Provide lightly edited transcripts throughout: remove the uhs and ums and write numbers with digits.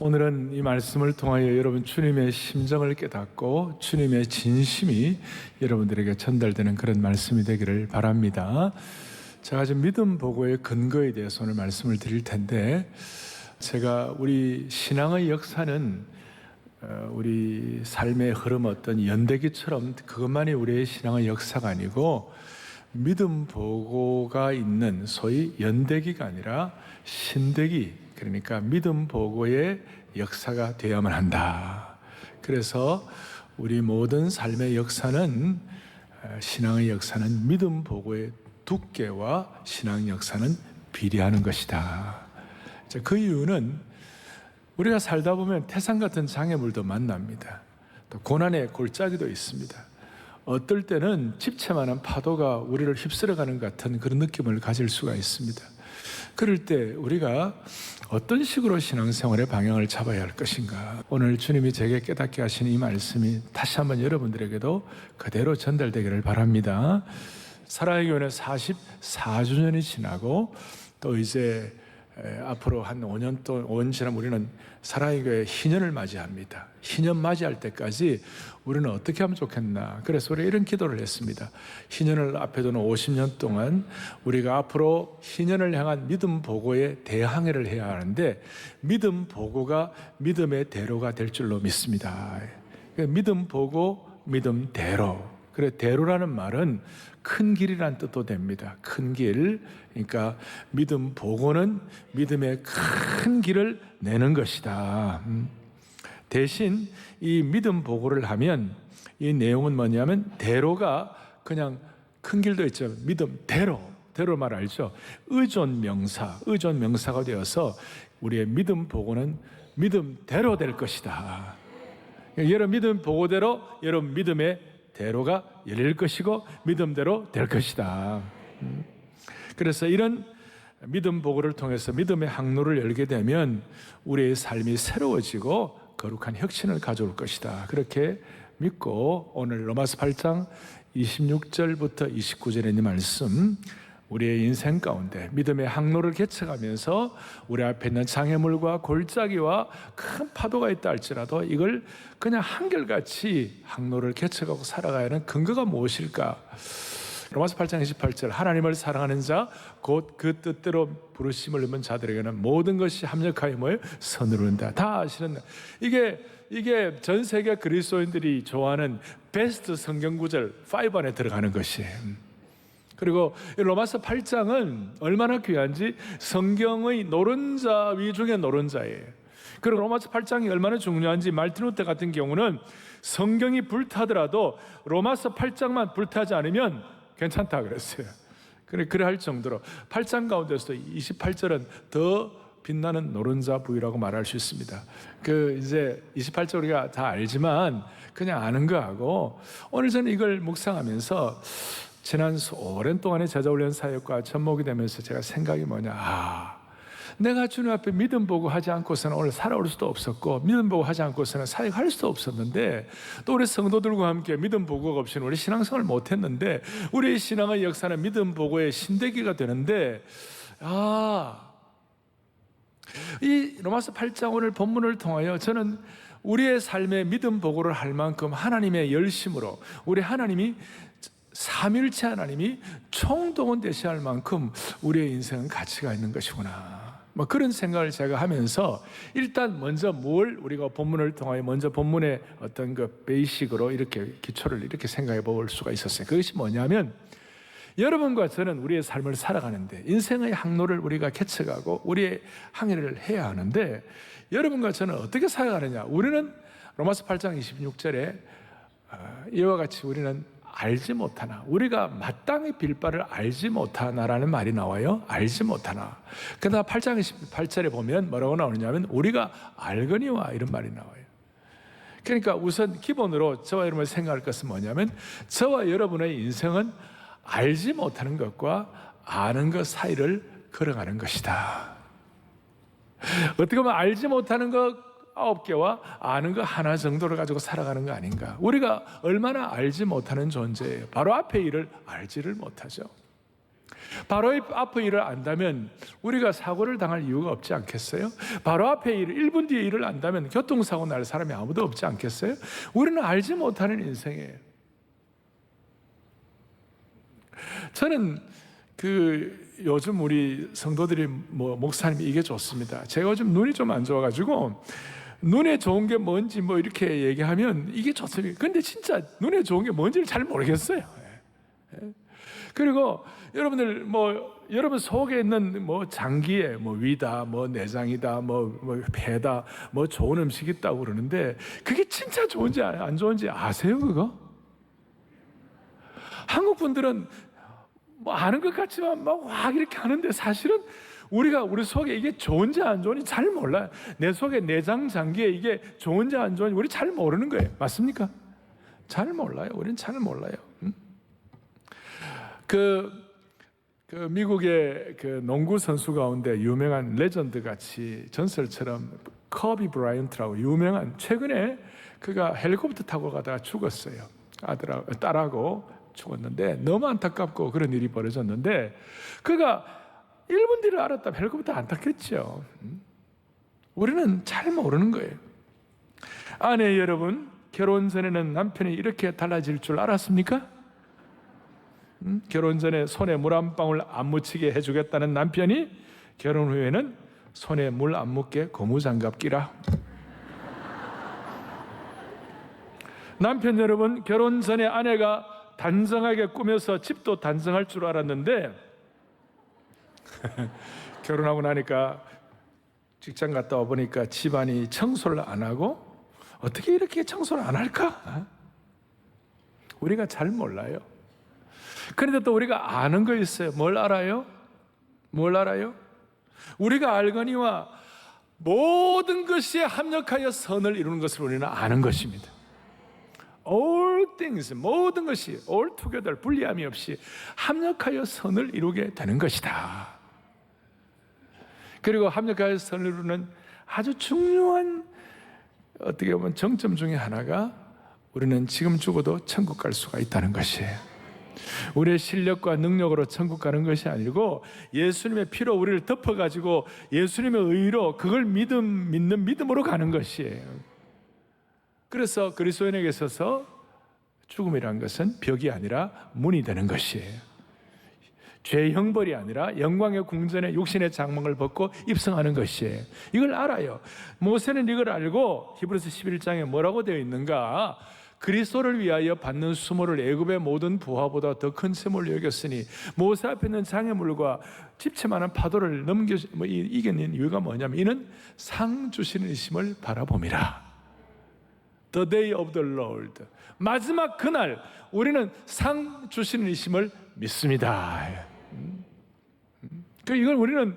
오늘은 이 말씀을 통하여 여러분 주님의 심정을 깨닫고 주님의 진심이 여러분들에게 전달되는 그런 말씀이 되기를 바랍니다. 제가 지금 믿음 보고의 근거에 대해서 오늘 말씀을 드릴 텐데, 제가 우리 신앙의 역사는 우리 삶의 흐름 어떤 연대기처럼 그것만이 우리의 신앙의 역사가 아니고, 믿음 보고가 있는 소위 연대기가 아니라 신대기, 그러니까 믿음 보고의 역사가 되어야만 한다. 그래서 우리 모든 삶의 역사는, 신앙의 역사는 믿음 보고의 두께와 신앙 역사는 비례하는 것이다. 그 이유는 우리가 살다 보면 태산 같은 장애물도 만납니다. 또 고난의 골짜기도 있습니다. 어떨 때는 집채만한 파도가 우리를 휩쓸어가는 것 같은 그런 느낌을 가질 수가 있습니다. 그럴 때 우리가 어떤 식으로 신앙생활의 방향을 잡아야 할 것인가, 오늘 주님이 제게 깨닫게 하시는 이 말씀이 다시 한번 여러분들에게도 그대로 전달되기를 바랍니다. 사랑의 교회는 44주년이 지나고, 또 이제 앞으로 한 5년 지나면 우리는 사랑의 교회 희년을 맞이합니다. 희년 맞이할 때까지 우리는 어떻게 하면 좋겠나, 그래서 우리가 이런 기도를 했습니다. 희년을 앞에 두는 50년 동안 우리가 앞으로 희년을 향한 믿음 보고에 대항해를 해야 하는데, 믿음 보고가 믿음의 대로가 될 줄로 믿습니다. 믿음 보고 믿음 대로. 그래, 대로라는 말은 큰 길이란 뜻도 됩니다. 큰 길. 그러니까 믿음 보고는 믿음의 큰 길을 내는 것이다. 대신 이 믿음 보고를 하면 이 내용은 뭐냐면, 대로가 그냥 큰 길도 있죠. 믿음 대로 말 알죠? 의존 명사가 되어서 우리의 믿음 보고는 믿음대로 될 것이다. 여러분 믿음 보고대로 여러분 믿음의 대로가 열릴 것이고 믿음대로 될 것이다. 그래서 이런 믿음 보고를 통해서 믿음의 항로를 열게 되면 우리의 삶이 새로워지고 거룩한 혁신을 가져올 것이다. 그렇게 믿고, 오늘 로마서 8장 26절부터 29절의 이 말씀, 우리의 인생 가운데 믿음의 항로를 개척하면서 우리 앞에 있는 장애물과 골짜기와 큰 파도가 있다 할지라도 이걸 그냥 한결같이 항로를 개척하고 살아가야 하는 근거가 무엇일까? 로마서 8장 28절, 하나님을 사랑하는 자 곧 그 뜻대로 부르심을 입은 자들에게는 모든 것이 합력하여 뭐예요? 선으로 된다. 다 아시는, 이게 전 세계 그리스도인들이 좋아하는 베스트 성경 구절 5 안에 들어가는 것이에요. 그리고 로마서 8장은 얼마나 귀한지, 성경의 노른자 위 중에 노른자예요. 그리고 로마서 8장이 얼마나 중요한지, 말틴 루터 같은 경우는 성경이 불타더라도 로마서 8장만 불타지 않으면 괜찮다 그랬어요. 그래 할 정도로 8장 가운데서도 28절은 더 빛나는 노른자 부위라고 말할 수 있습니다. 이제 28절 우리가 다 알지만 그냥 아는 거하고, 오늘 저는 이걸 묵상하면서 지난 오랜 동안의 제자훈련 사역과 접목이 되면서 제가 생각이 뭐냐, 내가 주님 앞에 믿음 보고 하지 않고서는 오늘 살아올 수도 없었고, 믿음 보고 하지 않고서는 사역할 수도 없었는데, 또 우리 성도들과 함께 믿음 보고가 없이는 우리 신앙생활을 못했는데, 우리의 신앙의 역사는 믿음 보고의 신대기가 되는데, 이 로마서 8장 오늘 본문을 통하여 저는 우리의 삶에 믿음 보고를 할 만큼 하나님의 열심으로, 우리 하나님이 삼일체 하나님이 총동원 되셔야 할 만큼 우리의 인생은 가치가 있는 것이구나, 그런 생각을 제가 하면서, 일단 먼저 뭘 우리가 본문을 통하여 먼저 본문의 어떤 베이식으로 이렇게 기초를 이렇게 생각해 볼 수가 있었어요. 그것이 뭐냐면, 여러분과 저는 우리의 삶을 살아가는데, 인생의 항로를 우리가 개척하고 우리의 항해를 해야 하는데, 여러분과 저는 어떻게 살아가느냐. 우리는 로마서 8장 26절에 이와 같이 우리는 알지 못하나, 우리가 마땅히 빌 바를 알지 못하나라는 말이 나와요. 알지 못하나. 그러나 8장 28절에 보면 뭐라고 나오느냐면, 우리가 알거니와 이런 말이 나와요. 그러니까 우선 기본으로 저와 여러분이 생각할 것은 뭐냐면, 저와 여러분의 인생은 알지 못하는 것과 아는 것 사이를 걸어가는 것이다. 어떻게 보면 알지 못하는 것 9개와 아는 거 하나 정도를 가지고 살아가는 거 아닌가. 우리가 얼마나 알지 못하는 존재예요. 바로 앞에 일을 알지를 못하죠. 바로 앞의 일을 안다면 우리가 사고를 당할 이유가 없지 않겠어요? 바로 앞에 1분 뒤에 일을 안다면 교통사고 날 사람이 아무도 없지 않겠어요? 우리는 알지 못하는 인생이에요. 저는 요즘 우리 성도들이 목사님이 이게 좋습니다. 제가 요즘 눈이 좀 안 좋아가지고 눈에 좋은 게 뭔지 이렇게 얘기하면 이게 좋습니다. 근데 진짜 눈에 좋은 게 뭔지를 잘 모르겠어요. 그리고 여러분들 여러분 속에 있는 장기에 위다 내장이다 배다 좋은 음식 있다고 그러는데 그게 진짜 좋은지 안 좋은지 아세요? 그거? 한국 분들은 아는 것 같지만 막 이렇게 하는데 사실은 우리 속에 이게 좋은지 안 좋은지 잘 몰라요. 내 속에 내장 장기에 이게 좋은지 안 좋은지 우리 잘 모르는 거예요. 맞습니까? 잘 몰라요. 우리는 잘 몰라요. 미국의 농구 선수 가운데 유명한 레전드 같이 전설처럼 커비 브라이언트라고 유명한, 최근에 그가 헬리콥터 타고 가다가 죽었어요. 딸하고 죽었는데 너무 안타깝고 그런 일이 벌어졌는데 그가 1분 뒤를 알았다면 헬리콥터 안 탔겠죠. 우리는 잘 모르는 거예요. 아내 여러분, 결혼 전에는 남편이 이렇게 달라질 줄 알았습니까? 결혼 전에 손에 물 한 방울 안 묻히게 해주겠다는 남편이 결혼 후에는 손에 물 안 묻게 고무장갑 끼라. 남편 여러분, 결혼 전에 아내가 단정하게 꾸며서 집도 단정할 줄 알았는데 결혼하고 나니까 직장 갔다 와보니까 집안이 청소를 안 하고 어떻게 이렇게 청소를 안 할까? 우리가 잘 몰라요. 그런데 또 우리가 아는 거 있어요. 뭘 알아요? 뭘 알아요? 우리가 알거니와 모든 것이 합력하여 선을 이루는 것을 우리는 아는 것입니다. All things, 모든 것이 all together, 분리함이 없이 합력하여 선을 이루게 되는 것이다. 그리고 합력하여 선을 이루는 아주 중요한 어떻게 보면 정점 중에 하나가 우리는 지금 죽어도 천국 갈 수가 있다는 것이에요. 우리의 실력과 능력으로 천국 가는 것이 아니고 예수님의 피로 우리를 덮어가지고 예수님의 의로 그걸 믿는 믿음으로 가는 것이에요. 그래서 그리스도인에게 있어서 죽음이란 것은 벽이 아니라 문이 되는 것이에요. 죄의 형벌이 아니라 영광의 궁전에 육신의 장막을 벗고 입성하는 것이에요. 이걸 알아요. 모세는 이걸 알고 히브리서 11장에 뭐라고 되어 있는가? 그리스도를 위하여 받는 수모를 애굽의 모든 부하보다 더 큰 셈으로 여겼으니 모세 앞에 있는 장애물과 집채만한 파도를 이겨낸 이유가 뭐냐면 이는 상 주시는 이심을 바라봄이라. The day of the Lord, 마지막 그날 우리는 상 주시는 이심을 믿습니다. 이걸 우리는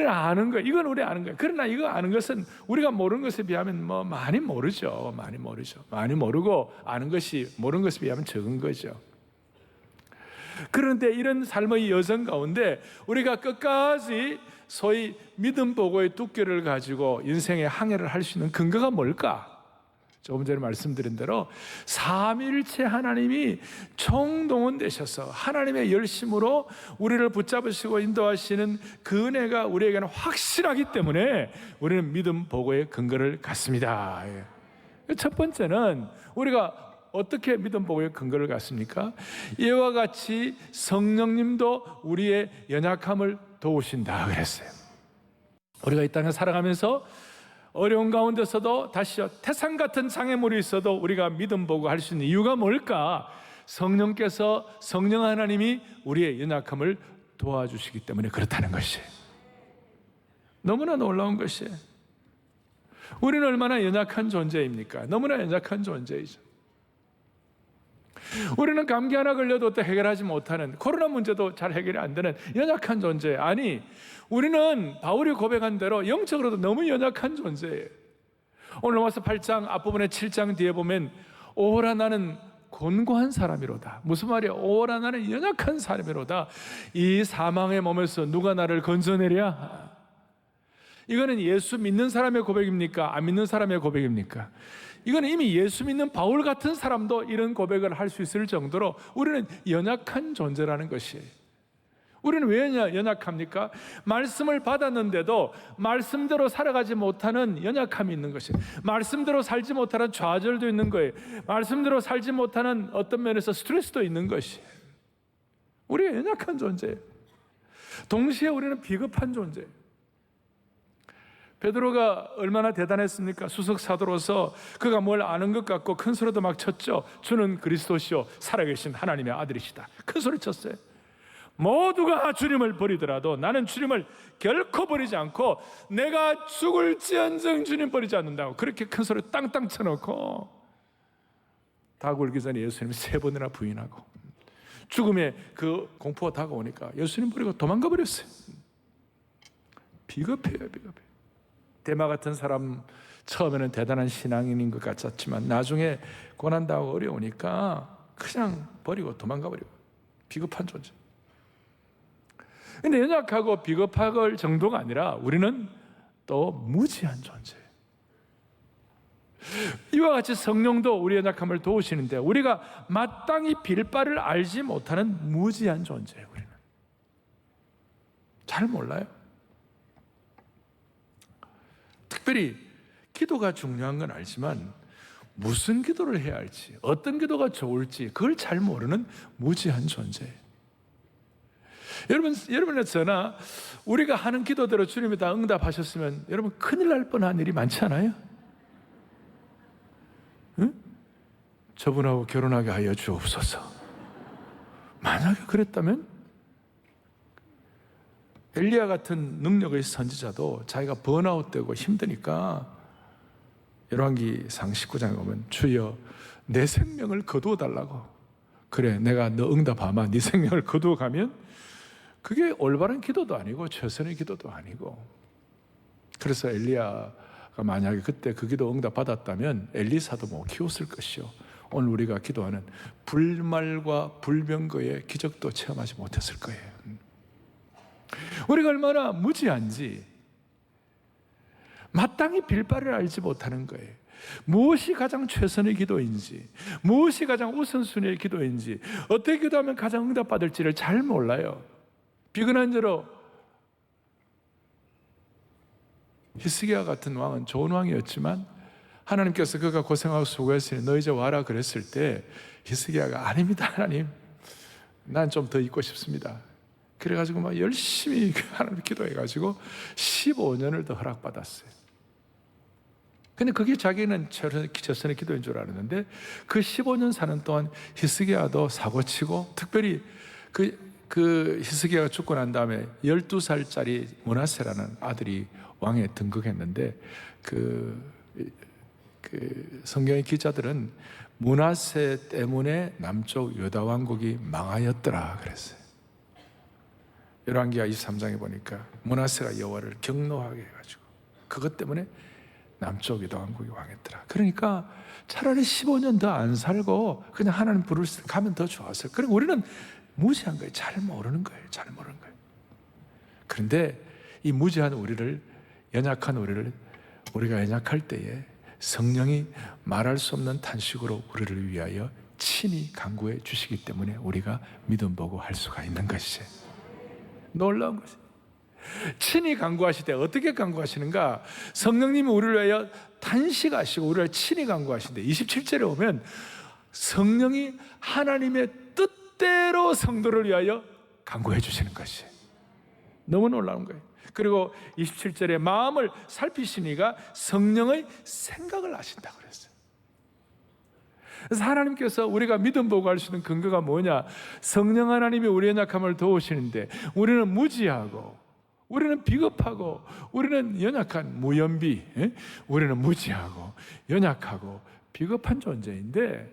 아는 거예요. 이건 우리 아는 거예요. 그러나 이거 아는 것은 우리가 모르는 것에 비하면 많이 모르죠. 많이 모르고 아는 것이 모르는 것에 비하면 적은 거죠. 그런데 이런 삶의 여정 가운데 우리가 끝까지 소위 믿음 보고의 두께를 가지고 인생의 항해를 할 수 있는 근거가 뭘까? 조금 전에 말씀드린 대로 삼위일체 하나님이 총동원되셔서 하나님의 열심으로 우리를 붙잡으시고 인도하시는 그 은혜가 우리에게는 확실하기 때문에 우리는 믿음 보고의 근거를 갖습니다. 첫 번째는 우리가 어떻게 믿음 보고의 근거를 갖습니까? 이와 같이 성령님도 우리의 연약함을 도우신다 그랬어요. 우리가 이 땅에 살아가면서 어려운 가운데서도 다시요, 태산 같은 장애물이 있어도 우리가 믿음 보고 할 수 있는 이유가 뭘까? 성령 하나님이 우리의 연약함을 도와주시기 때문에 그렇다는 것이에요. 너무나 놀라운 것이에요. 우리는 얼마나 연약한 존재입니까? 너무나 연약한 존재이죠. 우리는 감기 하나 걸려도 또 해결하지 못하는, 코로나 문제도 잘 해결이 안 되는 연약한 존재. 아니, 우리는 바울이 고백한 대로 영적으로도 너무 연약한 존재예요. 오늘 로마서 8장 앞부분에 7장 뒤에 보면 오호라 나는 곤고한 사람이로다. 무슨 말이야? 오호라 나는 연약한 사람이로다. 이 사망의 몸에서 누가 나를 건져내랴? 이거는 예수 믿는 사람의 고백입니까? 안 믿는 사람의 고백입니까? 이건 이미 예수 믿는 바울 같은 사람도 이런 고백을 할 수 있을 정도로 우리는 연약한 존재라는 것이에요. 우리는 왜 연약합니까? 말씀을 받았는데도 말씀대로 살아가지 못하는 연약함이 있는 것이, 말씀대로 살지 못하는 좌절도 있는 거예요. 말씀대로 살지 못하는 어떤 면에서 스트레스도 있는 것이, 우리가 연약한 존재예요. 동시에 우리는 비겁한 존재예요. 베드로가 얼마나 대단했습니까? 수석 사도로서 그가 뭘 아는 것 같고 큰 소리도 막 쳤죠. 주는 그리스도시요 살아계신 하나님의 아들이시다. 큰 소리 쳤어요. 모두가 주님을 버리더라도 나는 주님을 결코 버리지 않고 내가 죽을지언정 주님 버리지 않는다고 그렇게 큰 소리 땅땅 쳐놓고 다 굴기 전에 예수님 3번이나 부인하고 죽음의 그 공포가 다가오니까 예수님 버리고 도망가 버렸어요. 비겁해요, 비겁해요. 데마 같은 사람 처음에는 대단한 신앙인인 것 같았지만 나중에 고난당하고 어려우니까 그냥 버리고 도망가 버리고 비겁한 존재. 근데 연약하고 비겁할 정도가 아니라 우리는 또 무지한 존재예요. 이와 같이 성령도 우리 연약함을 도우시는데 우리가 마땅히 빌 바를 알지 못하는 무지한 존재예요. 우리는 잘 몰라요. 특별히 기도가 중요한 건 알지만 무슨 기도를 해야 할지, 어떤 기도가 좋을지 그걸 잘 모르는 무지한 존재예요. 여러분이나 저나 우리가 하는 기도대로 주님이 다 응답하셨으면 여러분 큰일 날 뻔한 일이 많지 않아요? 응? 저분하고 결혼하게 하여 주옵소서. 만약에 그랬다면 엘리야 같은 능력의 선지자도 자기가 번아웃되고 힘드니까 열왕기상 19장에 보면 주여 내 생명을 거두어 달라고, 그래 내가 너 응답하마 네 생명을 거두어 가면 그게 올바른 기도도 아니고 최선의 기도도 아니고, 그래서 엘리야가 만약에 그때 그 기도 응답 받았다면 엘리사도 못 키웠을 것이요 오늘 우리가 기도하는 불말과 불병거의 기적도 체험하지 못했을 거예요. 우리가 얼마나 무지한지, 마땅히 빌 바를 알지 못하는 거예요. 무엇이 가장 최선의 기도인지, 무엇이 가장 우선순위의 기도인지, 어떻게 기도하면 가장 응답받을지를 잘 몰라요. 비근한 저로 히스기야 같은 왕은 좋은 왕이었지만 하나님께서 그가 고생하고 수고했으니 너 이제 와라 그랬을 때 히스기야가 아닙니다 하나님, 난 좀 더 있고 싶습니다. 그래가지고 막 열심히 하나님 기도해가지고 15년을 더 허락받았어요. 근데 그게 자기는 최선의 기도인 줄 알았는데 그 15년 사는 동안 히스기야도 사고치고, 특별히 그 히스기야가 죽고 난 다음에 12살짜리 므낫세라는 아들이 왕에 등극했는데 그 성경의 기자들은 므낫세 때문에 남쪽 유다 왕국이 망하였더라 그랬어요. 열왕기하 23장에 보니까 므낫세가 여호와를 경노하게 해가지고 그것 때문에 남쪽 유다 왕국이 망했더라. 그러니까 차라리 15년 더 안 살고 그냥 하나님 부를 수 가면 더 좋았어요. 그리고 우리는 무지한 거예요. 잘 모르는 거예요. 잘 모르는 거예요. 그런데 이 무지한 우리를, 연약한 우리를, 우리가 연약할 때에 성령이 말할 수 없는 탄식으로 우리를 위하여 친히 간구해 주시기 때문에 우리가 믿음 보고 할 수가 있는 것이에요. 놀라운 것이에요. 친히 간구하실 때 어떻게 간구하시는가? 성령님이 우리를 위하여 탄식하시고 우리를 친히 간구하시는데 27절에 보면 성령이 하나님의 뜻대로 성도를 위하여 간구해 주시는 것이에요. 너무 놀라운 거예요. 그리고 27절에 마음을 살피시니가 성령의 생각을 하신다고 그랬어요. 그래서 하나님께서 우리가 믿음 보고 할 수 있는 근거가 뭐냐? 성령 하나님이 우리의 연약함을 도우시는데 우리는 무지하고, 우리는 비겁하고, 우리는 연약한 무연비, 우리는 무지하고 연약하고 비겁한 존재인데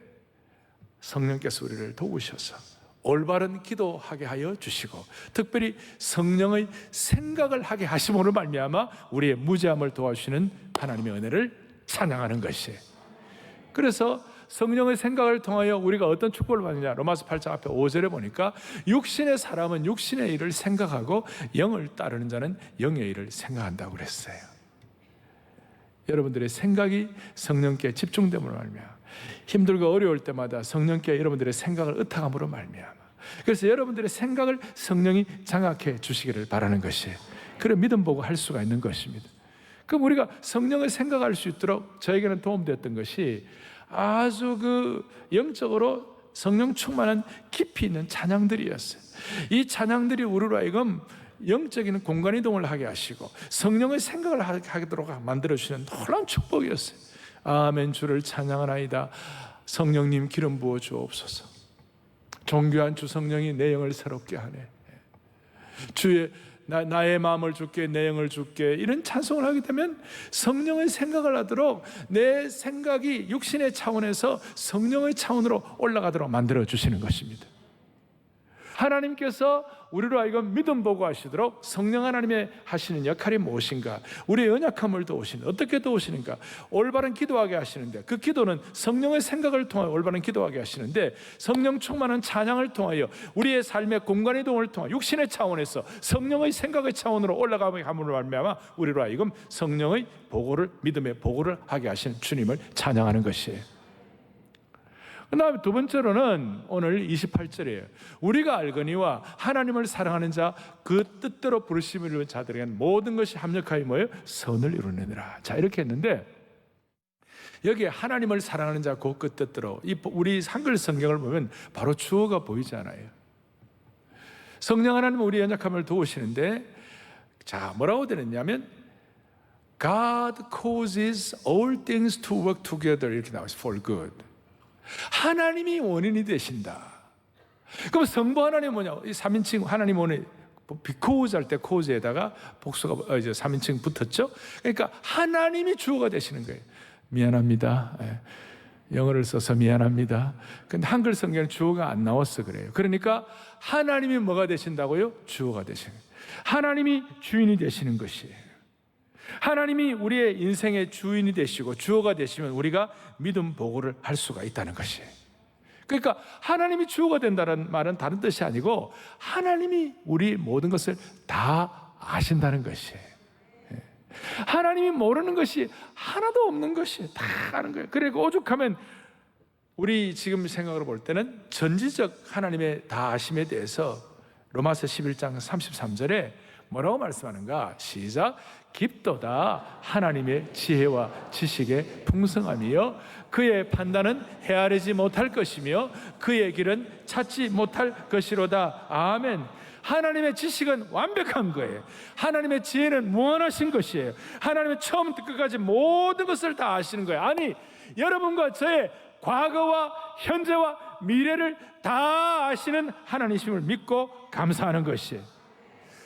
성령께서 우리를 도우셔서 올바른 기도하게 하여 주시고 특별히 성령의 생각을 하게 하심으로 말미암아 우리의 무지함을 도와주시는 하나님의 은혜를 찬양하는 것이에요. 그래서 성령의 생각을 통하여 우리가 어떤 축복을 받느냐, 로마서 8장 앞에 5절에 보니까 육신의 사람은 육신의 일을 생각하고 영을 따르는 자는 영의 일을 생각한다고 그랬어요. 여러분들의 생각이 성령께 집중됨으로 말미암아 힘들고 어려울 때마다 성령께 여러분들의 생각을 의탁함으로 말미암아 그래서 여러분들의 생각을 성령이 장악해 주시기를 바라는 것이에요. 그래 믿음 보고 할 수가 있는 것입니다. 그럼 우리가 성령을 생각할 수 있도록 저에게는 도움되었던 것이 아주 그 영적으로 성령 충만한 깊이 있는 찬양들이었어요. 이 찬양들이 우리로 하여금 영적인 공간 이동을 하게 하시고 성령의 생각을 하도록 만들어주시는 놀라운 축복이었어요. 아멘. 주를 찬양하나이다. 성령님 기름 부어 주옵소서. 존귀한 주 성령이 내 영을 새롭게 하네. 주의 나의 마음을 줄게, 내 영을 줄게, 이런 찬송을 하게 되면 성령의 생각을 하도록 내 생각이 육신의 차원에서 성령의 차원으로 올라가도록 만들어 주시는 것입니다. 하나님께서 우리로 하여금 믿음 보고 하시도록 성령 하나님의 하시는 역할이 무엇인가? 우리의 연약함을 도우시는, 어떻게 도우시는가? 올바른 기도하게 하시는데, 그 기도는 성령의 생각을 통하여 올바른 기도하게 하시는데, 성령 충만한 찬양을 통하여 우리의 삶의 공간 이동을 통하여 육신의 차원에서 성령의 생각의 차원으로 올라가게 함으로 말미암아 우리로 하여금 성령의 보고를, 믿음의 보고를 하게 하시는 주님을 찬양하는 것이에요. 그 다음에 두 번째로는 오늘 28절이에요. 우리가 알거니와 하나님을 사랑하는 자, 그 뜻대로 부르심을 이루는 자들에게는 모든 것이 합력하여 뭐예요? 선을 이루느니라. 자, 이렇게 했는데 여기에 하나님을 사랑하는 자, 그 뜻대로, 우리 한글 성경을 보면 바로 주어가 보이지 않아요. 성령 하나님은 우리 연약함을 도우시는데, 자, 뭐라고 되느냐면 God causes all things to work together, 이렇게 나와있어요. For good. 하나님이 원인이 되신다. 그럼 성부 하나님은 뭐냐? 이 3인칭 하나님 원인, because 할 때 cause에다가 복수가 이제 3인칭 붙었죠. 그러니까 하나님이 주어가 되시는 거예요. 미안합니다. 영어를 써서 미안합니다. 근데 한글 성경은 주어가 안 나와서 그래요. 그러니까 하나님이 뭐가 되신다고요? 주어가 되시는 거예요. 하나님이 주인이 되시는 것이에요. 하나님이 우리의 인생의 주인이 되시고 주어가 되시면 우리가 믿음 보고를 할 수가 있다는 것이에요. 그러니까 하나님이 주어가 된다는 말은 다른 뜻이 아니고 하나님이 우리 모든 것을 다 아신다는 것이에요. 하나님이 모르는 것이 하나도 없는 것이에요. 다 아는 거예요. 그리고 오죽하면 우리 지금 생각으로 볼 때는 전지적 하나님의 다 아심에 대해서 로마서 11장 33절에 뭐라고 말씀하는가? 시작. 깊도다 하나님의 지혜와 지식의 풍성함이요 그의 판단은 헤아리지 못할 것이며 그의 길은 찾지 못할 것이로다. 아멘. 하나님의 지식은 완벽한 거예요. 하나님의 지혜는 무한하신 것이에요. 하나님의 처음부터 끝까지 모든 것을 다 아시는 거예요. 아니, 여러분과 저의 과거와 현재와 미래를 다 아시는 하나님이심을 믿고 감사하는 것이에요.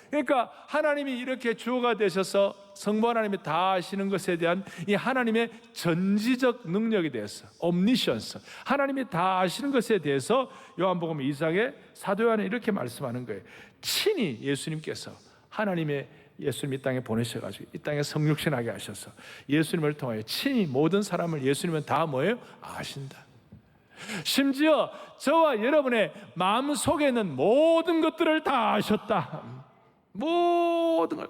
그러니까 하나님이 이렇게 주어가 되셔서 성부 하나님이 다 아시는 것에 대한 이 하나님의 전지적 능력에 대해서, omniscience, 하나님이 다 아시는 것에 대해서 요한복음 2장에 사도 요한은 이렇게 말씀하는 거예요. 친히 예수님께서 하나님의 예수님 이 땅에 보내셔가지고 이 땅에 성육신하게 하셔서 예수님을 통하여 친히 모든 사람을 예수님은 다 뭐예요? 아신다. 심지어 저와 여러분의 마음 속에 있는 모든 것들을 다 아셨다. 모든 걸.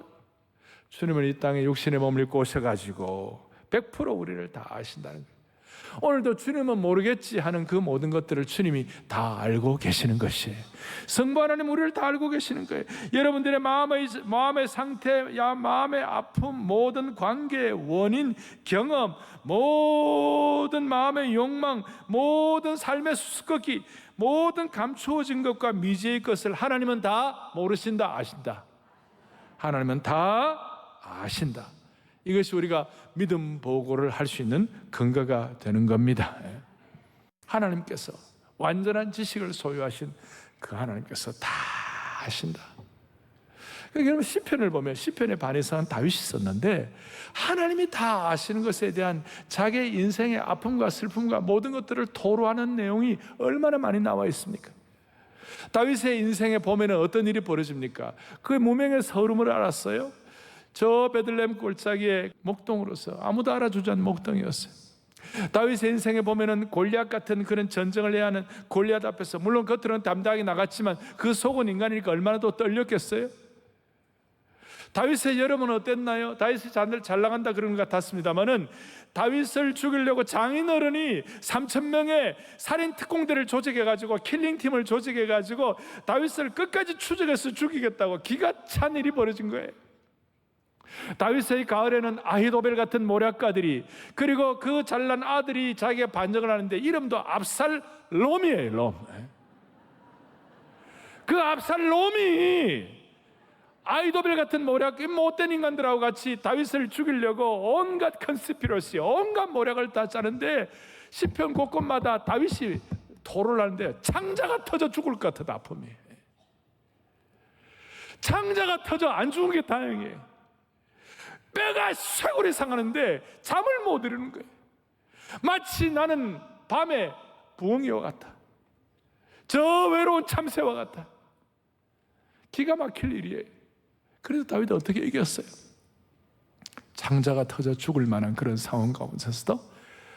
주님은 이 땅에 육신에 머물고 오셔가지고 100% 우리를 다 아신다는 거예요. 오늘도 주님은 모르겠지 하는 그 모든 것들을 주님이 다 알고 계시는 것이에요. 성부 하나님 우리를 다 알고 계시는 거예요. 여러분들의 마음의 상태, 마음의 아픔, 모든 관계의 원인, 경험, 모든 마음의 욕망, 모든 삶의 수수께끼, 모든 감추어진 것과 미지의 것을 하나님은 다 모르신다, 아신다. 하나님은 다 아신다. 이것이 우리가 믿음 보고를 할 수 있는 근거가 되는 겁니다. 하나님께서 완전한 지식을 소유하신 그 하나님께서 다 아신다. 그러니까 여러분 시편을 보면 시편의 반에서는 다윗이 썼는데 하나님이 다 아시는 것에 대한 자기의 인생의 아픔과 슬픔과 모든 것들을 토로하는 내용이 얼마나 많이 나와 있습니까? 다윗의 인생에 보면은 어떤 일이 벌어집니까? 그의 무명의 서름을 알았어요. 저 베들레헴 골짜기에 목동으로서 아무도 알아주지 않는 목동이었어요. 다윗의 인생에 보면은 골리앗 같은 그런 전쟁을 해야 하는 골리앗 앞에서 물론 겉으로는 담대하게 나갔지만 그 속은 인간이니까 얼마나 더 떨렸겠어요? 다윗의 여름은 어땠나요? 다윗이 잘 나간다 그런 것 같았습니다만은 다윗을 죽이려고 장인어른이 3,000명의 살인 특공대를 조직해가지고 킬링팀을 조직해가지고 다윗을 끝까지 추적해서 죽이겠다고 기가 찬 일이 벌어진 거예요. 다윗의 가을에는 아히도벨 같은 모략가들이, 그리고 그 잘난 아들이 자기가 반역을 하는데 이름도 압살롬이에요. 롬. 그 압살롬이 아히도벨 같은 모략, 못된 인간들하고 같이 다윗을 죽이려고 온갖 컨스피러시, 온갖 모략을 다 짜는데 시편 곳곳마다 다윗이 토를 하는데 창자가 터져 죽을 것 같아도 아픔이. 창자가 터져 안 죽은 게 다행이에요. 뼈가 쇄골이 상하는데 잠을 못 이루는 거예요. 마치 나는 밤에 부엉이와 같아. 저 외로운 참새와 같아. 기가 막힐 일이에요. 그래서 다윗이 어떻게 이겼어요? 창자가 터져 죽을 만한 그런 상황 가운데서도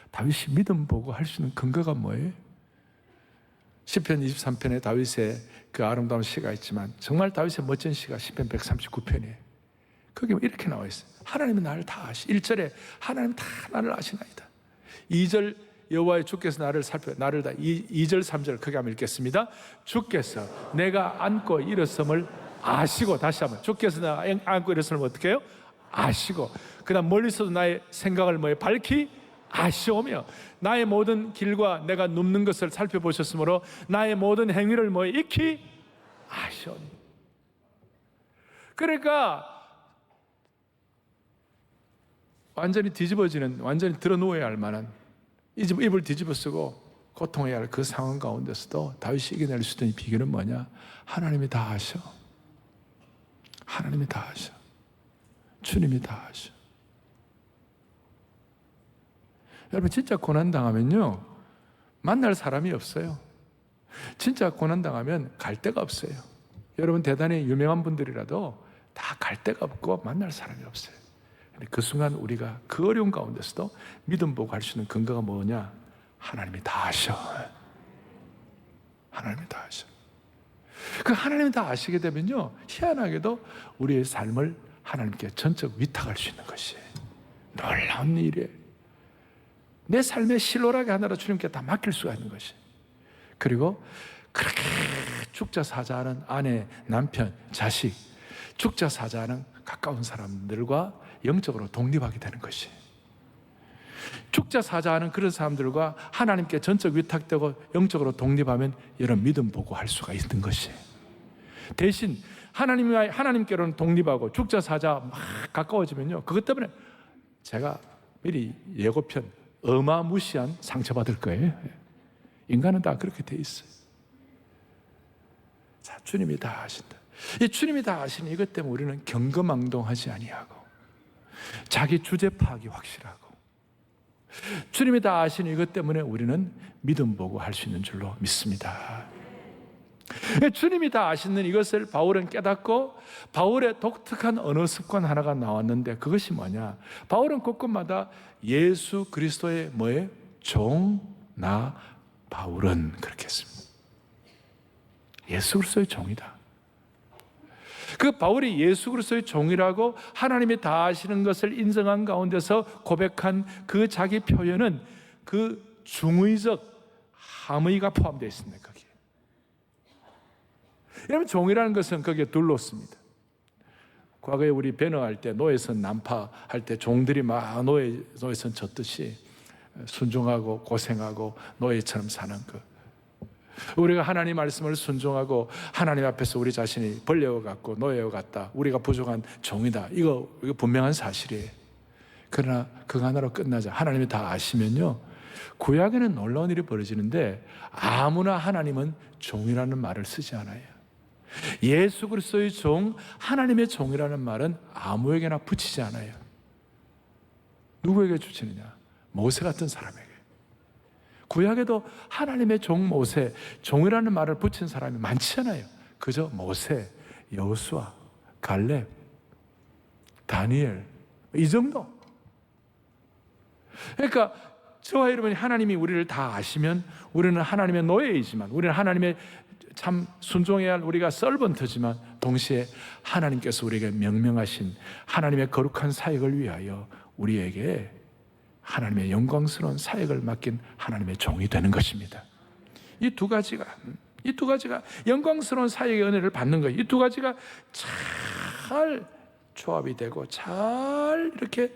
다윗이 믿음 보고 할 수 있는 근거가 뭐예요? 시편 23편에 다윗의 그 아름다운 시가 있지만 정말 다윗의 멋진 시가 시편 139편이에요. 거기 이렇게 나와 있어요. 하나님은 나를 다 아시. 1절에 하나님 다 나를 아시나이다. 2절 여호와의 주께서 나를 다 2절 3절 크게 한번 읽겠습니다. 주께서 내가 안고 일어섬을 아시고, 다시 한번 주께서 내가 안고 일어섬을 어떻게 해요? 아시고, 그 다음 멀리서도 나의 생각을 뭐에 밝히 아시오며 나의 모든 길과 내가 눕는 것을 살펴보셨으므로 나의 모든 행위를 뭐에 익히 아시오니. 그러니까 완전히 뒤집어지는, 완전히 드러누워야 할 만한, 입을 뒤집어 쓰고 고통해야 할 그 상황 가운데서도 다윗이 이겨낼 수 있는 비결은 뭐냐? 하나님이 다 아셔. 하나님이 다 아셔. 주님이 다 아셔. 여러분, 진짜 고난당하면요 만날 사람이 없어요. 진짜 고난당하면 갈 데가 없어요. 여러분, 대단히 유명한 분들이라도 다 갈 데가 없고 만날 사람이 없어요. 그 순간 우리가 그 어려운 가운데서도 믿음 보고 할 수 있는 근거가 뭐냐? 하나님이 다 아셔. 하나님이 다 아셔. 그 하나님이 다 아시게 되면요 희한하게도 우리의 삶을 하나님께 전적 위탁할 수 있는 것이 놀라운 일이에요. 내 삶의 실로라기 하나로 주님께 다 맡길 수가 있는 것이. 그리고 그렇게 죽자 사자하는 아내, 남편, 자식, 죽자 사자하는 가까운 사람들과 영적으로 독립하게 되는 것이. 죽자 사자하는 그런 사람들과 하나님께 전적 위탁되고 영적으로 독립하면 이런 믿음 보고 할 수가 있는 것이. 대신 하나님께로는 독립하고 죽자 사자 막 가까워지면요 그것 때문에 제가 미리 예고편 어마무시한 상처받을 거예요. 인간은 다 그렇게 돼 있어요. 자, 주님이 다 아신다. 이 주님이 다 아시는 이것 때문에 우리는 경거망동하지 아니하고 자기 주제 파악이 확실하고 주님이 다 아시는 이것 때문에 우리는 믿음 보고 할 수 있는 줄로 믿습니다. 주님이 다 아시는 이것을 바울은 깨닫고 바울의 독특한 언어 습관 하나가 나왔는데 그것이 뭐냐? 바울은 곳곳마다 예수 그리스도의 뭐에? 종, 나 바울은 그렇게 했습니다. 예수 그리스도의 종이다. 그 바울이 예수 그리스도의 종이라고 하나님이 다 아시는 것을 인정한 가운데서 고백한 그 자기 표현은 그 중의적 함의가 포함되어 있습니다. 거기에. 여러분, 종이라는 것은 거기에 둘렀습니다. 과거에 우리 배너할 때 노예선 난파할 때 종들이 막 노예선 졌듯이 순종하고 고생하고 노예처럼 사는 것. 우리가 하나님 말씀을 순종하고 하나님 앞에서 우리 자신이 벌레와 같고 노예와 같다, 우리가 부족한 종이다, 이거 분명한 사실이에요. 그러나 그거 하나로 끝나지. 하나님이 다 아시면요 구약에는 놀라운 일이 벌어지는데 아무나 하나님은 종이라는 말을 쓰지 않아요. 예수 그리스도의 종, 하나님의 종이라는 말은 아무에게나 붙이지 않아요. 누구에게 주치느냐? 모세 같은 사람에게. 구약에도 하나님의 종 모세, 종이라는 말을 붙인 사람이 많지 않아요. 그저 모세, 여호수아, 갈렙, 다니엘, 이 정도. 그러니까 저와 여러분이 하나님이 우리를 다 아시면 우리는 하나님의 노예이지만, 우리는 하나님의 참 순종해야 할 우리가 서번트지만 동시에 하나님께서 우리에게 명명하신 하나님의 거룩한 사역을 위하여 우리에게 하나님의 영광스러운 사역을 맡긴 하나님의 종이 되는 것입니다. 이 두 가지가 영광스러운 사역의 은혜를 받는 거예요. 이 두 가지가 잘 조합이 되고 잘 이렇게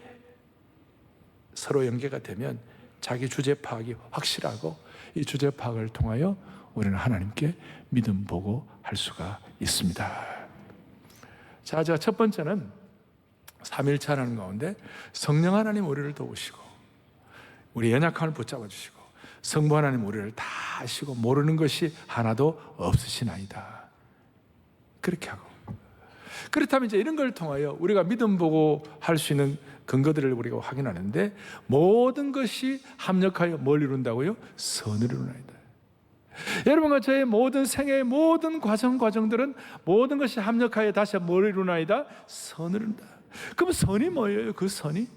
서로 연계가 되면 자기 주제 파악이 확실하고 이 주제 파악을 통하여 우리는 하나님께 믿음 보고 할 수가 있습니다. 자, 제가 첫 번째는 삼일체 하나님 가운데 성령 하나님 우리를 도우시고 우리 연약함을 붙잡아 주시고 성부 하나님 우리를 다 아시고 모르는 것이 하나도 없으시나이다. 그렇게 하고, 그렇다면 이제 이런 걸 통하여 우리가 믿음 보고 할 수 있는 근거들을 우리가 확인하는데, 모든 것이 합력하여 뭘 이룬다고요? 선을 이루나이다. 여러분과 저의 모든 생애의 모든 과정들은 모든 것이 합력하여 다시 뭘 이루나이다? 선을 이룬다. 그럼 선이 뭐예요? 그 선이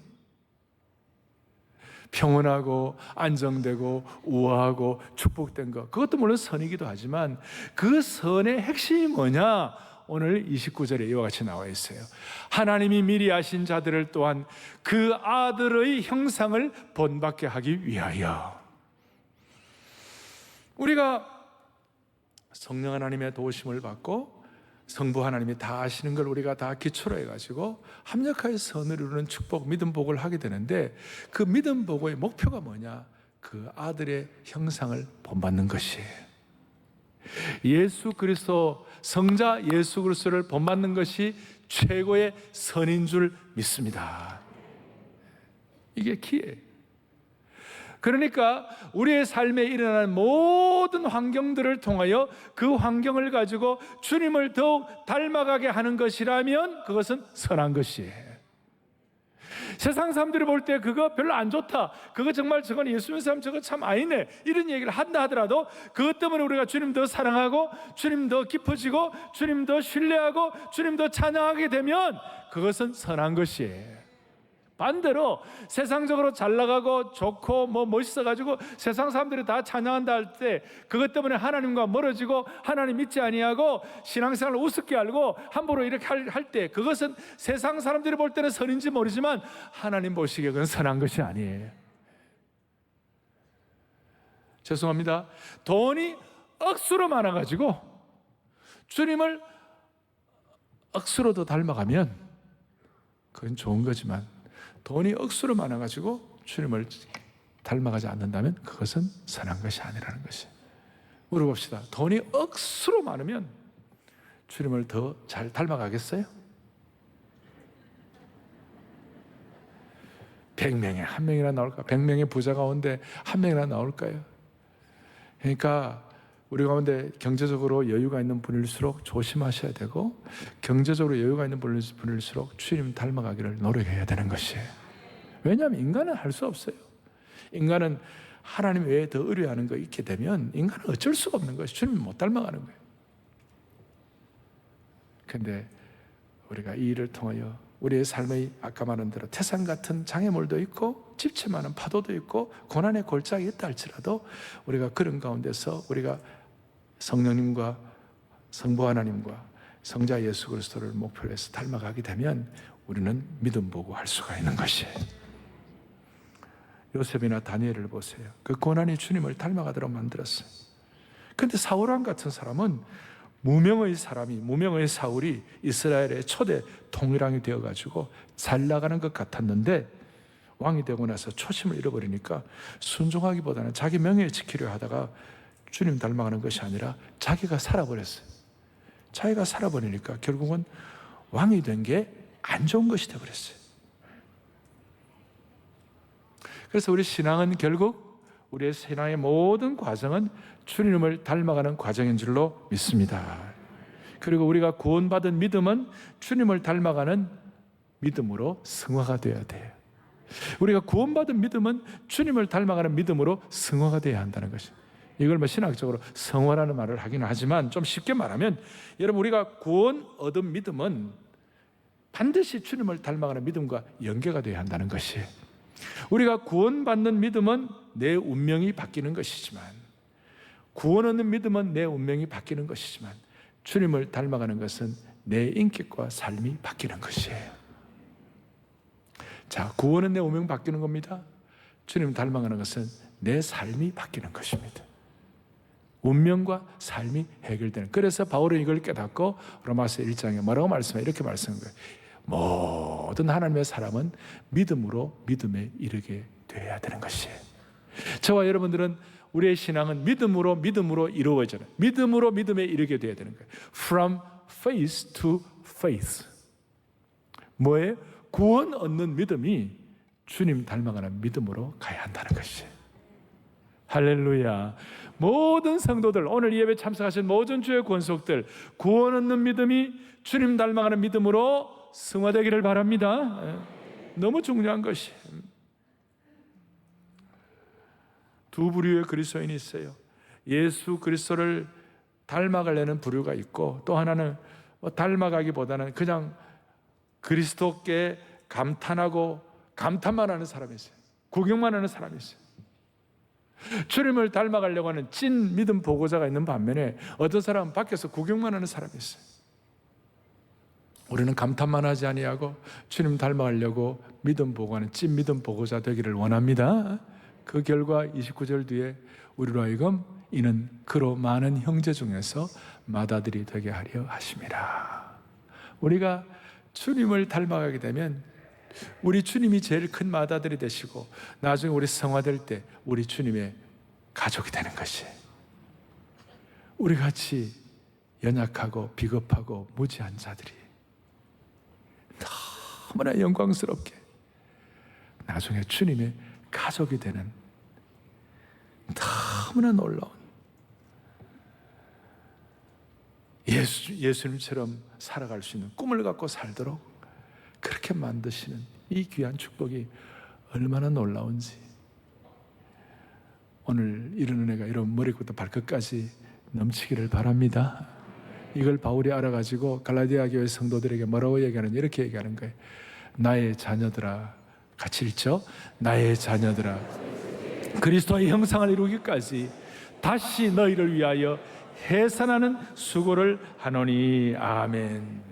평온하고 안정되고 우아하고 축복된 것, 그것도 물론 선이기도 하지만 그 선의 핵심이 뭐냐? 오늘 29절에 이와 같이 나와 있어요. 하나님이 미리 아신 자들을 또한 그 아들의 형상을 본받게 하기 위하여. 우리가 성령 하나님의 도우심을 받고 성부 하나님이 다 아시는 걸 우리가 다 기초로 해가지고 합력하여 선을 이루는 축복, 믿음 복을 하게 되는데, 그 믿음 복의 목표가 뭐냐? 그 아들의 형상을 본받는 것이에요. 예수 그리스도, 성자 예수 그리스도를 본받는 것이 최고의 선인 줄 믿습니다. 이게 키예요. 그러니까 우리의 삶에 일어나는 모든 환경들을 통하여 그 환경을 가지고 주님을 더욱 닮아가게 하는 것이라면 그것은 선한 것이에요. 세상 사람들이 볼 때 그거 별로 안 좋다, 그거 정말 저건 예수 믿는 사람 저거 참 아니네, 이런 얘기를 한다 하더라도 그것 때문에 우리가 주님 더 사랑하고 주님 더 깊어지고 주님 더 신뢰하고 주님 더 찬양하게 되면 그것은 선한 것이에요. 반대로 세상적으로 잘 나가고 좋고 멋있어가지고 세상 사람들이 다 찬양한다 할 때 그것 때문에 하나님과 멀어지고 하나님 믿지 아니하고 신앙생활을 우습게 알고 함부로 이렇게 할 때 그것은 세상 사람들이 볼 때는 선인지 모르지만 하나님 보시기에 그건 선한 것이 아니에요. 죄송합니다. 돈이 억수로 많아가지고 주님을 억수로도 닮아가면 그건 좋은 거지만, 돈이 억수로 많아가지고 주님을 닮아가지 않는다면 그것은 선한 것이 아니라는 것이. 물어봅시다. 돈이 억수로 많으면 주님을 더 잘 닮아가겠어요? 100명에 한 명이나 나올까? 100명의 부자 가운데 한 명이나 나올까요? 그러니까 우리 가운데 경제적으로 여유가 있는 분일수록 조심하셔야 되고, 경제적으로 여유가 있는 분일수록 주님 닮아가기를 노력해야 되는 것이에요. 왜냐하면 인간은 할 수 없어요. 인간은 하나님 외에 더 의뢰하는 거 있게 되면 인간은 어쩔 수가 없는 것이, 주님을 못 닮아가는 거예요. 그런데 우리가 이 일을 통하여 우리의 삶의 아까 말한 대로 태산 같은 장애물도 있고 집채 많은 파도도 있고 고난의 골짜기 있다 할지라도 우리가 그런 가운데서 우리가 성령님과 성부 하나님과 성자 예수 그리스도를 목표로 해서 닮아가게 되면 우리는 믿음 보고 할 수가 있는 것이에요. 요셉이나 다니엘을 보세요. 그 고난이 주님을 닮아가도록 만들었어요. 그런데 사울왕 같은 사람은 무명의 사울이 이스라엘의 초대 통일왕이 되어가지고 잘 나가는 것 같았는데 왕이 되고 나서 초심을 잃어버리니까 순종하기보다는 자기 명예를 지키려 하다가 주님 닮아가는 것이 아니라 자기가 살아버렸어요. 자기가 살아버리니까 결국은 왕이 된 게 안 좋은 것이 되어버렸어요. 그래서 우리 신앙은 결국 우리의 신앙의 모든 과정은 주님을 닮아가는 과정인 줄로 믿습니다. 그리고 우리가 구원받은 믿음은 주님을 닮아가는 믿음으로 승화가 되어야 돼요. 우리가 구원받은 믿음은 주님을 닮아가는 믿음으로 승화가 되어야 한다는 것입니다. 이걸 신학적으로 성화라는 말을 하긴 하지만 좀 쉽게 말하면, 여러분 우리가 구원 얻은 믿음은 반드시 주님을 닮아가는 믿음과 연계가 되어야 한다는 것이에요. 우리가 구원받는 믿음은 내 운명이 바뀌는 것이지만 구원 얻는 믿음은 내 운명이 바뀌는 것이지만 주님을 닮아가는 것은 내 인격과 삶이 바뀌는 것이에요. 자, 구원은 내 운명 바뀌는 겁니다. 주님 닮아가는 것은 내 삶이 바뀌는 것입니다. 운명과 삶이 해결되는. 그래서 바울은 이걸 깨닫고 로마서 1장에 뭐라고 말씀해? 이렇게 말씀한 거예요. 모든 하나님의 사람은 믿음으로 믿음에 이르게 되어야 되는 것이에요. 저와 여러분들은 우리의 신앙은 믿음으로 이루어져요. 믿음으로 믿음에 이르게 되어야 되는 거예요. From faith to faith. 뭐예요? 구원 얻는 믿음이 주님 닮아가는 믿음으로 가야 한다는 것이에요. 할렐루야. 모든 성도들, 오늘 이 예배 참석하신 모든 주의 권속들, 구원 얻는 믿음이 주님 닮아가는 믿음으로 승화되기를 바랍니다. 너무 중요한 것이. 두 부류의 그리스도인이 있어요. 예수 그리스도를 닮아가려는 부류가 있고, 또 하나는 닮아가기보다는 그냥 그리스도께 감탄만 하는 사람이 있어요. 구경만 하는 사람이 있어요. 주님을 닮아가려고 하는 찐 믿음 보고자가 있는 반면에 어떤 사람은 밖에서 구경만 하는 사람이 있어요. 우리는 감탄만 하지 아니하고 주님 닮아가려고 믿음 보고하는 찐 믿음 보고자 되기를 원합니다. 그 결과 29절 뒤에 우리로 하여금 이는 그로 많은 형제 중에서 맏아들이 되게 하려 하심이라. 우리가 주님을 닮아가게 되면 우리 주님이 제일 큰 맏아들이 되시고 나중에 우리 성화될 때 우리 주님의 가족이 되는 것이에요. 우리 같이 연약하고 비겁하고 무지한 자들이 너무나 영광스럽게 나중에 주님의 가족이 되는 너무나 놀라운 예수님처럼 살아갈 수 있는 꿈을 갖고 살도록 그렇게 만드시는 이 귀한 축복이 얼마나 놀라운지 오늘 이런 은혜가 이런 머리부터 발끝까지 넘치기를 바랍니다. 이걸 바울이 알아가지고 갈라디아 교회 성도들에게 뭐라고 얘기하는지 이렇게 얘기하는 거예요. 나의 자녀들아, 같이 읽죠? 나의 자녀들아, 그리스도의 형상을 이루기까지 다시 너희를 위하여 해산하는 수고를 하노니. 아멘.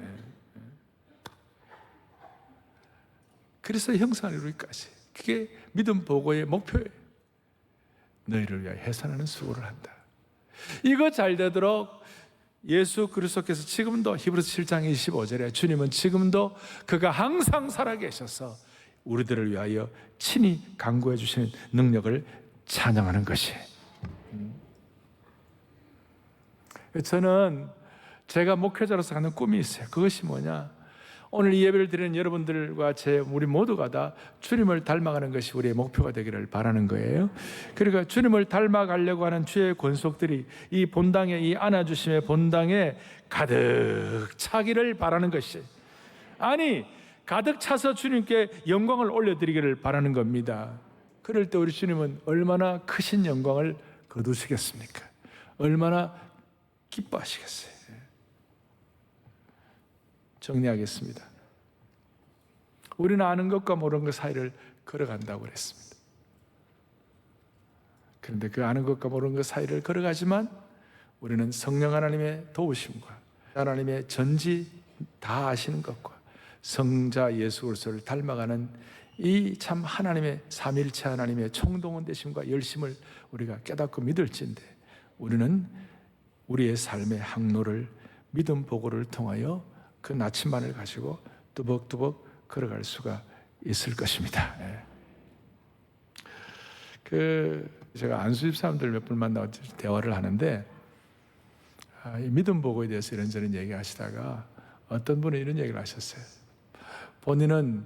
그리스도의 형상을 이루기까지, 그게 믿음 보고의 목표예요. 너희를 위하여 해산하는 수고를 한다. 이거 잘 되도록 예수 그리스도께서 지금도 히브리서 7장 25절에 주님은 지금도 그가 항상 살아계셔서 우리들을 위하여 친히 간구해 주시는 능력을 찬양하는 것이에요. 저는 제가 목회자로서 갖는 꿈이 있어요. 그것이 뭐냐? 오늘 이 예배를 드리는 여러분들과 우리 모두가 다 주님을 닮아가는 것이 우리의 목표가 되기를 바라는 거예요. 그러니까 주님을 닮아가려고 하는 주의 권속들이 이 본당에, 이 안아주심의 본당에 가득 차기를 바라는 것이, 아니 가득 차서 주님께 영광을 올려드리기를 바라는 겁니다. 그럴 때 우리 주님은 얼마나 크신 영광을 거두시겠습니까? 얼마나 기뻐하시겠어요? 정리하겠습니다. 우리는 아는 것과 모르는 것 사이를 걸어간다고 그랬습니다. 그런데 그 아는 것과 모르는 것 사이를 걸어가지만 우리는 성령 하나님의 도우심과 하나님의 전지 다 아시는 것과 성자 예수 그리스도를 닮아가는 이 참 하나님의 삼일체 하나님의 총동원되심과 열심을 우리가 깨닫고 믿을진데 우리는 우리의 삶의 항로를 믿음 보고를 통하여 그 나침반을 가지고 뚜벅뚜벅 걸어갈 수가 있을 것입니다. 제가 안수집 사람들 몇 분 만나서 대화를 하는데 이 믿음 보고에 대해서 이런저런 얘기하시다가 어떤 분은 이런 얘기를 하셨어요. 본인은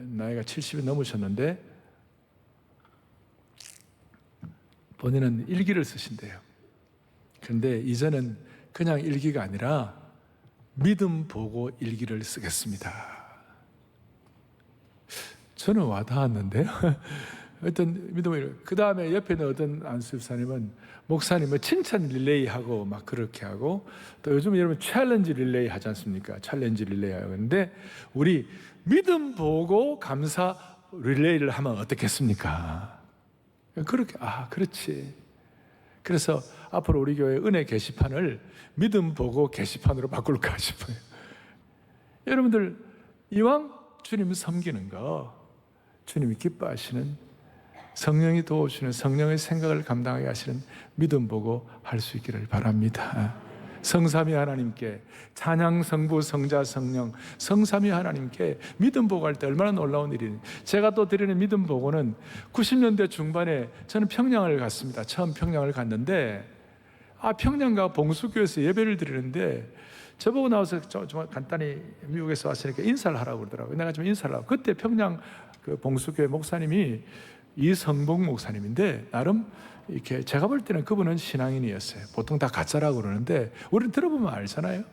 나이가 70이 넘으셨는데 본인은 일기를 쓰신대요. 그런데 이제는 그냥 일기가 아니라 믿음 보고 일기를 쓰겠습니다. 저는 와닿았는데요. 어떤 믿음을, 그 다음에 옆에 있는 어떤 안수집사님은 목사님은 칭찬 릴레이하고 막 그렇게 하고, 또 요즘 여러분 챌린지 릴레이 하지 않습니까? 챌린지 릴레이 하는데 우리 믿음 보고 감사 릴레이를 하면 어떻겠습니까? 그렇게, 그렇지. 그래서 앞으로 우리 교회 은혜 게시판을 믿음 보고 게시판으로 바꿀까 싶어요. 여러분들 이왕 주님 섬기는 거, 주님이 기뻐하시는, 성령이 도우시는, 성령의 생각을 감당하게 하시는 믿음 보고 할 수 있기를 바랍니다. 성삼위 하나님께, 찬양, 성부, 성자, 성령, 성삼위 하나님께 믿음 보고 할 때 얼마나 놀라운 일이니. 제가 또 드리는 믿음 보고는 90년대 중반에 저는 평양을 갔습니다. 처음 평양을 갔는데 평양과 봉수교에서 예배를 드리는데 저보고 나와서 좀 간단히 미국에서 왔으니까 인사를 하라고 그러더라고요. 내가 좀 인사를 하고, 그때 평양 그 봉수교회 목사님이 이성복 목사님인데, 나름 이렇게 제가 볼 때는 그분은 신앙인이었어요. 보통 다 가짜라고 그러는데 우리는 들어보면 알잖아요.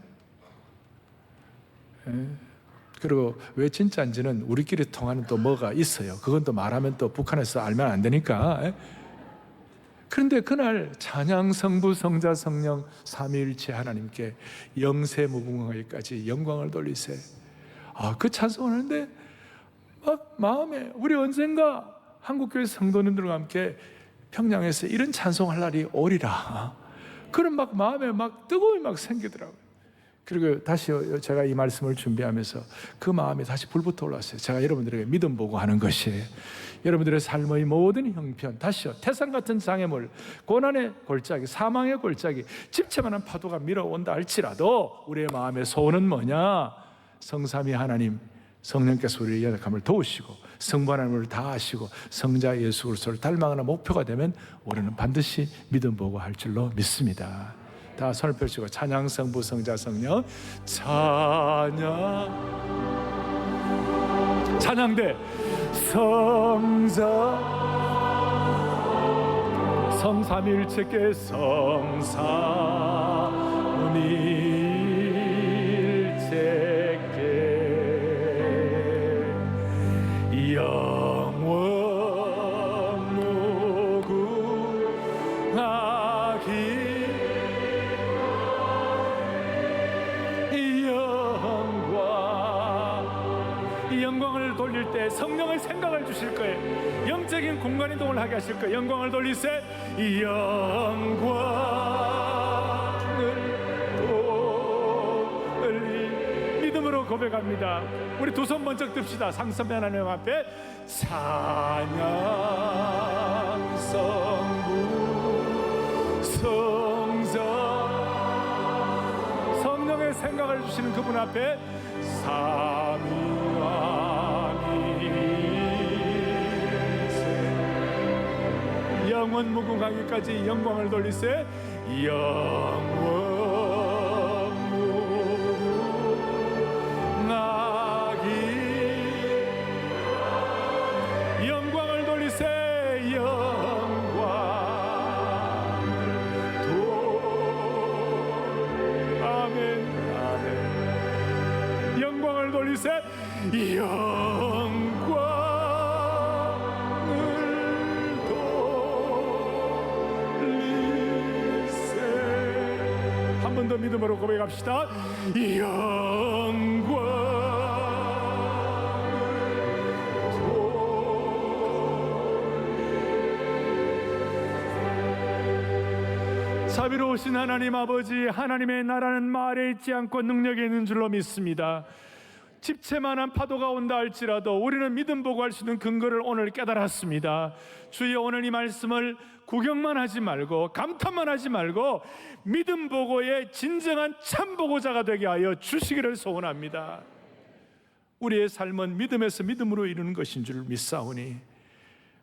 그리고 왜 진짜인지는 우리끼리 통하는 또 뭐가 있어요. 그건 또 말하면 또 북한에서 알면 안 되니까. 그런데 그날 찬양, 성부, 성자, 성령 삼위일체 하나님께 영세 무궁하게까지 영광을 돌리세. 그 찬송을 하는데 막 마음에, 우리 언젠가 한국교회 성도님들과 함께 평양에서 이런 찬송할 날이 오리라, 그런 막 마음에 막 뜨거움이 막 생기더라고요. 그리고 다시 제가 이 말씀을 준비하면서 그 마음이 다시 불붙어 올랐어요. 제가 여러분들에게 믿음 보고 하는 것이에요. 여러분들의 삶의 모든 형편, 다시요, 태산 같은 장애물, 고난의 골짜기, 사망의 골짜기, 집채만한 파도가 밀어온다 할지라도 우리의 마음의 소원은 뭐냐? 성삼위 하나님, 성령께서 우리의 연약함을 도우시고 성부 하나님을 다하시고 성자 예수 그리스도를 닮아가는 목표가 되면 우리는 반드시 믿음 보고 할 줄로 믿습니다. 다 손을 펼치고 찬양, 성부, 성자, 성령, 찬양대 성자 성삼일체께 성삼일체께 영원 무궁하기 이 영광을 돌릴 때 성령의 생각을 주실 거예요. 영적인 공간 이동을 하게 하실 거예요. 영광을 돌리세. 이 영광을 돌리. 믿음으로 고백합니다. 우리 두 손 번쩍 듭시다. 상선배 하나님 앞에 찬양 성부 성자 성령의 생각을 주시는 그분 앞에 삼위일체 영원 무궁하기까지 영광을 돌리세. 영원 무궁하기 영광을 돌리세. 영광을 돌리세. 영광을 돌리세. 한 번 더 믿음으로 고백합시다. 영광을 돌리세. 자비로우신 하나님 아버지, 하나님의 나라는 말에 있지 않고 능력에 있는 줄로 믿습니다. 집채만한 파도가 온다 할지라도 우리는 믿음 보고 할 수 있는 근거를 오늘 깨달았습니다. 주여, 오늘 이 말씀을 구경만 하지 말고 감탄만 하지 말고 믿음 보고의 진정한 참 보고자가 되게 하여 주시기를 소원합니다. 우리의 삶은 믿음에서 믿음으로 이루는 것인 줄 믿사오니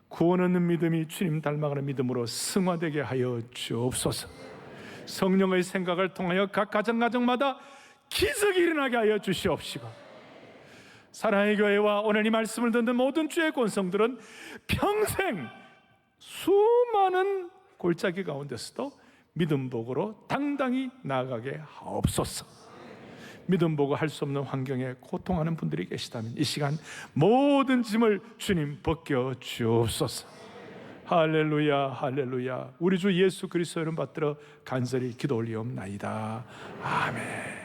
구원 얻는 믿음이 주님 닮아가는 믿음으로 승화되게 하여 주옵소서. 성령의 생각을 통하여 각 가정마다 기적이 일어나게 하여 주시옵시고, 사랑의 교회와 오늘 이 말씀을 듣는 모든 주의 권성들은 평생 수많은 골짜기 가운데서도 믿음 복으로 당당히 나아가게 하옵소서. 믿음 보고 할 수 없는 환경에 고통하는 분들이 계시다면 이 시간 모든 짐을 주님 벗겨 주옵소서. 할렐루야, 할렐루야. 우리 주 예수 그리스도 이름 받들어 간절히 기도 올리옵나이다. 아멘.